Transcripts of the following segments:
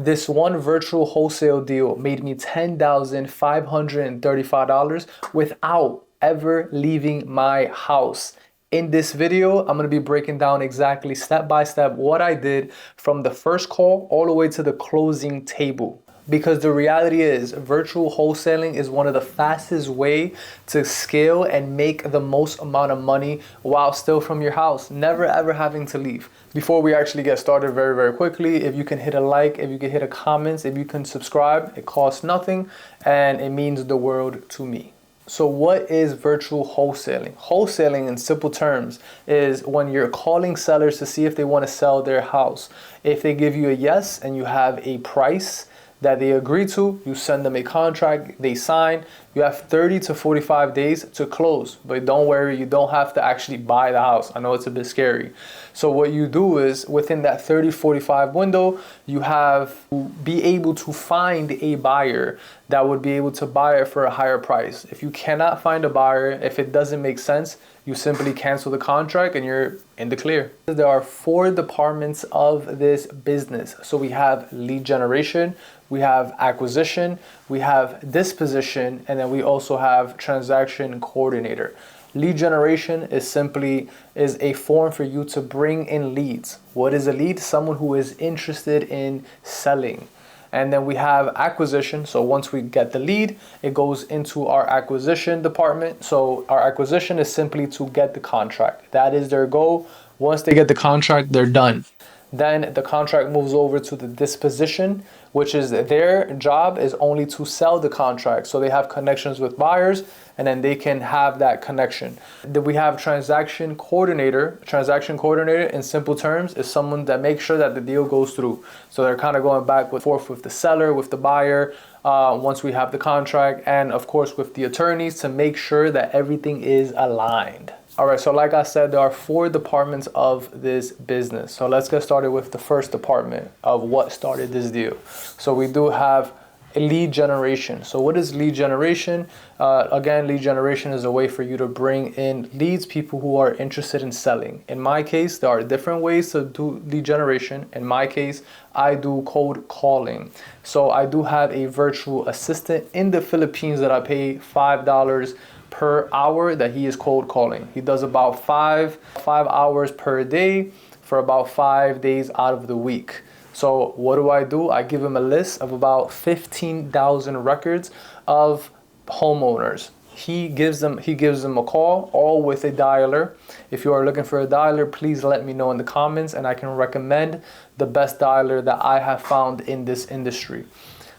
This one virtual wholesale deal made me $10,535 without ever leaving my house. In this video, I'm gonna be breaking down exactly step by step what I did from the first call all the way to the closing table. Because the reality is, virtual wholesaling is one of the fastest way to scale and make the most amount of money while still from your house, never ever having to leave. Before we actually get started very quickly, if you can hit a like, if you can hit a comment, if you can subscribe, it costs nothing and it means the world to me. So what is virtual wholesaling? Wholesaling in simple terms is when you're calling sellers to see if they want to sell their house. If they give you a yes and you have a price that they agree to, you send them a contract, they sign, you have 30 to 45 days to close. But don't worry, you don't have to actually buy the house. I know it's a bit scary. So what you do is within that 30-45 window, you have to be able to find a buyer that would be able to buy it for a higher price. If you cannot find a buyer, if it doesn't make sense, you simply cancel the contract and you're in the clear. There are 4 departments of this business. So we have lead generation, we have acquisition, we have disposition, and then we also have transaction coordinator. Lead generation is a form for you to bring in leads. What is a lead? Someone who is interested in selling. And then we have acquisition. So once we get the lead, it goes into our acquisition department. So our acquisition is simply to get the contract. That is their goal. Once they get the contract, they're done. Then the contract moves over to the disposition, which is their job is only to sell the contract. So they have connections with buyers and then they can have that connection. Then we have transaction coordinator. Transaction coordinator in simple terms is someone that makes sure that the deal goes through. So they're kind of going back and forth with the seller, with the buyer, once we have the contract, and of course with the attorneys to make sure that everything is aligned. All right, so like I said, there are 4 departments of this business. So let's get started with the first department of what started this deal. So we do have lead generation. So what is lead generation? Again, lead generation is a way for you to bring in leads, people who are interested in selling. In my case, there are different ways to do lead generation. In my case, I do cold calling. So I do have a virtual assistant in the Philippines that I pay $5 per hour that he is cold calling. He does about five hours per day for about 5 days out of the week. So what do? I give him a list of about 15,000 records of homeowners. He gives them a call, all with a dialer. If you are looking for a dialer, please let me know in the comments and I can recommend the best dialer that I have found in this industry.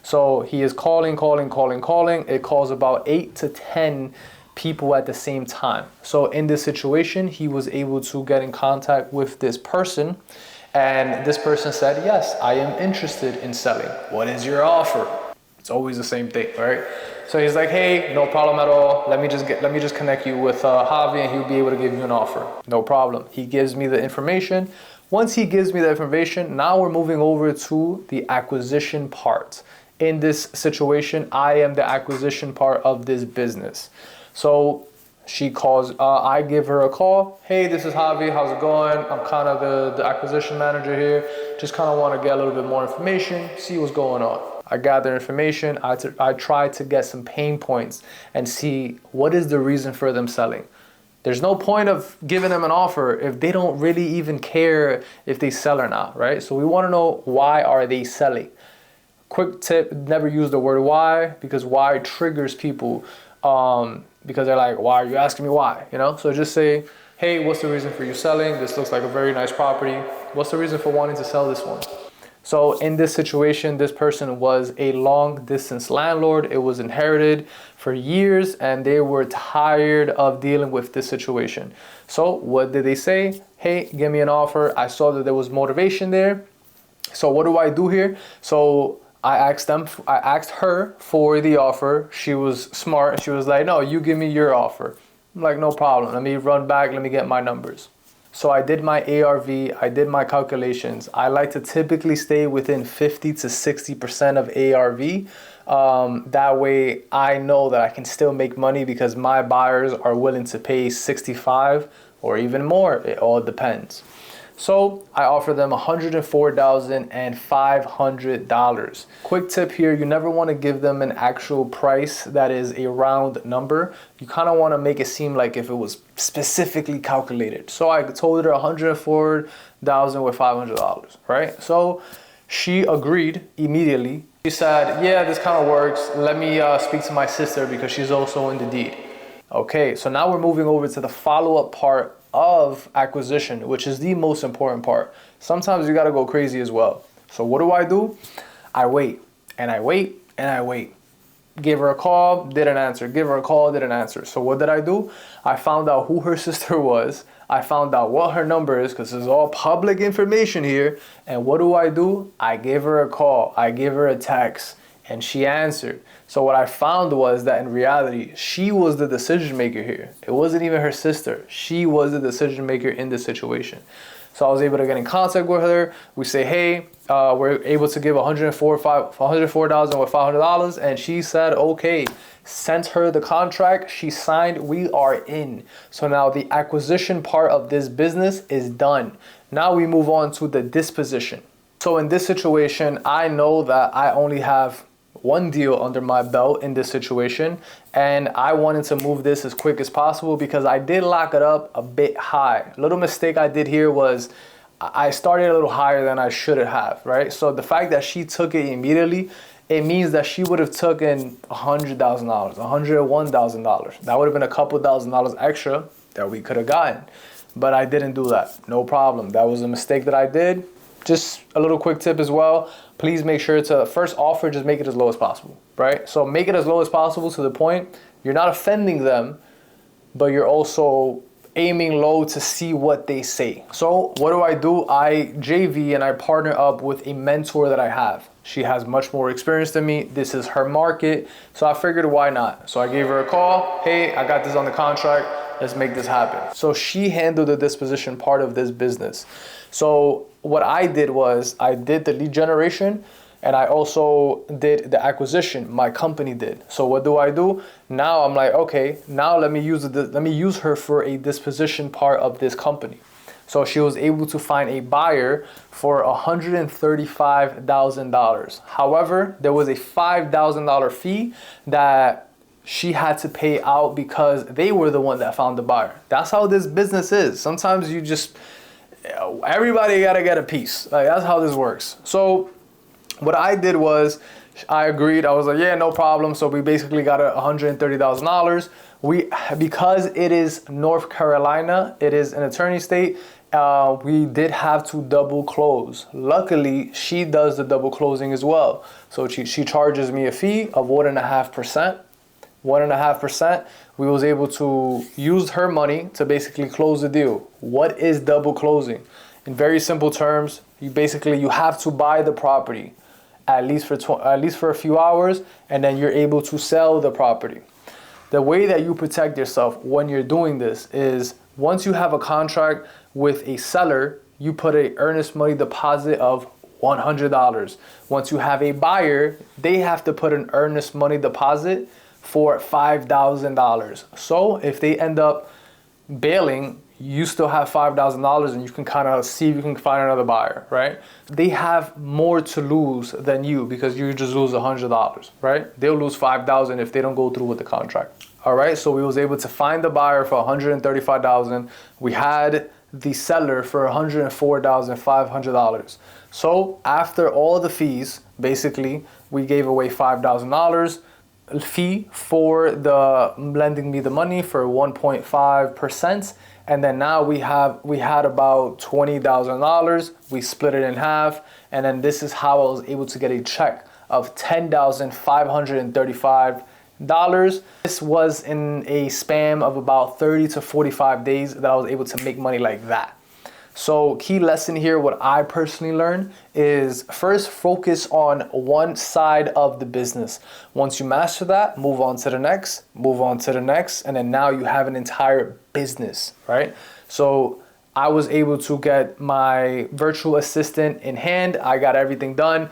So he is calling. It calls about 8 to 10 people at the same time. So in this situation, he was able to get in contact with this person, and this person said, yes, I am interested in selling. What is your offer? It's always the same thing, right? So he's like, hey, no problem at all. Let me just connect you with Javi and he'll be able to give you an offer. No problem. He gives me the information. Once he gives me the information, now we're moving over to the acquisition part. In this situation, I am the acquisition part of this business. So she calls, I give her a call. Hey, this is Javi, how's it going? I'm kind of the acquisition manager here. Just kind of want to get a little bit more information, see what's going on. I gather information, I try to get some pain points and see what is the reason for them selling. There's no point of giving them an offer if they don't really even care if they sell or not, right? So we want to know, why are they selling? Quick tip, never use the word why, because why triggers people. Because they're like, why are you asking me why? You know, so just say, hey, what's the reason for you selling? This looks like a very nice property. What's the reason for wanting to sell this one? So in this situation, this person was a long distance landlord. It was inherited for years and they were tired of dealing with this situation. So what did they say? Hey, give me an offer. I saw that there was motivation there. So what do I do here? So I asked her for the offer. She was smart. She was like, no, you give me your offer. I'm like, no problem. Let me run back. Let me get my numbers. So I did my ARV. I did my calculations. I like to typically stay within 50 to 60% of ARV. That way I know that I can still make money because my buyers are willing to pay 65 or even more. It all depends. So I offered them $104,500. Quick tip here, you never want to give them an actual price that is a round number. You kind of want to make it seem like if it was specifically calculated. So I told her $104,500, right? So she agreed immediately. She said, yeah, this kind of works. Let me speak to my sister because she's also in the deed. Okay, so now we're moving over to the follow-up part of acquisition, which is the most important part. Sometimes you gotta go crazy as well. So what do? I wait, and I wait, and I wait. Gave her a call, didn't answer. Give her a call, didn't answer. So what did I do? I found out who her sister was. I found out what her number is, because this is all public information here. And what do? I gave her a call, I gave her a text, and she answered. So what I found was that in reality, she was the decision maker here. It wasn't even her sister. She was the decision maker in this situation. So I was able to get in contact with her. We say, hey, we're able to give $104,500. And she said, okay, sent her the contract. She signed, we are in. So now the acquisition part of this business is done. Now we move on to the disposition. So in this situation, I know that I only have one deal under my belt in this situation, and I wanted to move this as quick as possible because I did lock it up a bit high. A little mistake I did here was I started a little higher than I should have, right? So the fact that she took it immediately, it means that she would have taken $100,000, $101,000. That would have been a couple $1,000 extra that we could have gotten, but I didn't do that. No problem. That was a mistake that I did. Just a little quick tip as well. Please make sure to first offer, just make it as low as possible, right? So make it as low as possible to the point you're not offending them, but you're also aiming low to see what they say. So what do? I JV and I partner up with a mentor that I have. She has much more experience than me. This is her market. So I figured, why not? So I gave her a call. Hey, I got this on the contract. Let's make this happen. So she handled the disposition part of this business. So what I did was I did the lead generation and I also did the acquisition. My company did. So what do? Now I'm like, okay, now let me use her for a disposition part of this company. So she was able to find a buyer for $135,000. However, there was a $5,000 fee that she had to pay out because they were the one that found the buyer. That's how this business is. Sometimes you just, everybody gotta get a piece. Like, that's how this works. So what I did was I agreed. I was like, yeah, no problem. So we basically got $130,000. Because it is North Carolina, it is an attorney state. We did have to double close. Luckily, she does the double closing as well. So she charges me a fee of 1.5%. 1.5%. We was able to use her money to basically close the deal. What is double closing? In very simple terms, you have to buy the property at least for a few hours, and then you're able to sell the property. The way that you protect yourself when you're doing this is once you have a contract with a seller, you put an earnest money deposit of $100. Once you have a buyer, they have to put an earnest money deposit for $5,000. So if they end up bailing, you still have $5,000 and you can kind of see if you can find another buyer, right? They have more to lose than you because you just lose $100, right? They'll lose $5,000 if they don't go through with the contract. All right, so we was able to find the buyer for $135,000. We had the seller for $104,500. So after all the fees, basically, we gave away $5,000 fee for the lending me the money for 1.5%. And then now we had about $20,000. We split it in half. And then this is how I was able to get a check of $10,535. This was in a span of about 30 to 45 days that I was able to make money like that. So key lesson here, what I personally learned is first focus on one side of the business. Once you master that, move on to the next, and then now you have an entire business, right? So I was able to get my virtual assistant in hand. I got everything done.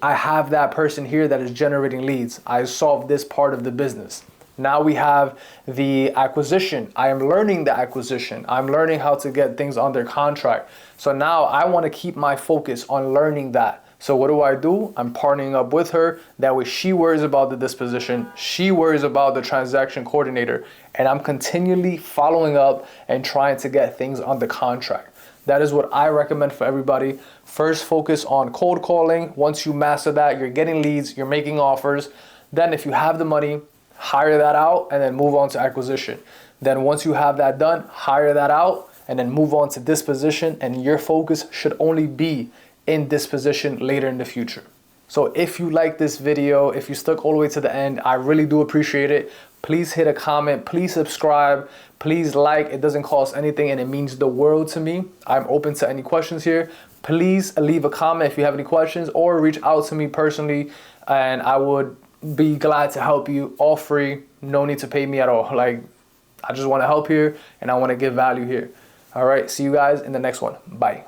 I have that person here that is generating leads. I solved this part of the business. Now we have the acquisition. I am learning the acquisition. I'm learning how to get things under contract. So now I want to keep my focus on learning that. So what do? I'm partnering up with her. That way she worries about the disposition. She worries about the transaction coordinator. And I'm continually following up and trying to get things under contract. That is what I recommend for everybody. First, focus on cold calling. Once you master that, you're getting leads, you're making offers. Then if you have the money, hire that out and then move on to acquisition. Then once you have that done, hire that out and then move on to disposition, and your focus should only be in disposition later in the future. So if you like this video, if you stuck all the way to the end, I really do appreciate it. Please hit a comment, please subscribe, please like. It doesn't cost anything and it means the world to me. I'm open to any questions here. Please leave a comment if you have any questions, or reach out to me personally and I would be glad to help you, all free. No need to pay me at all. Like, I just want to help here and I want to give value here. All right, see you guys in the next one. Bye.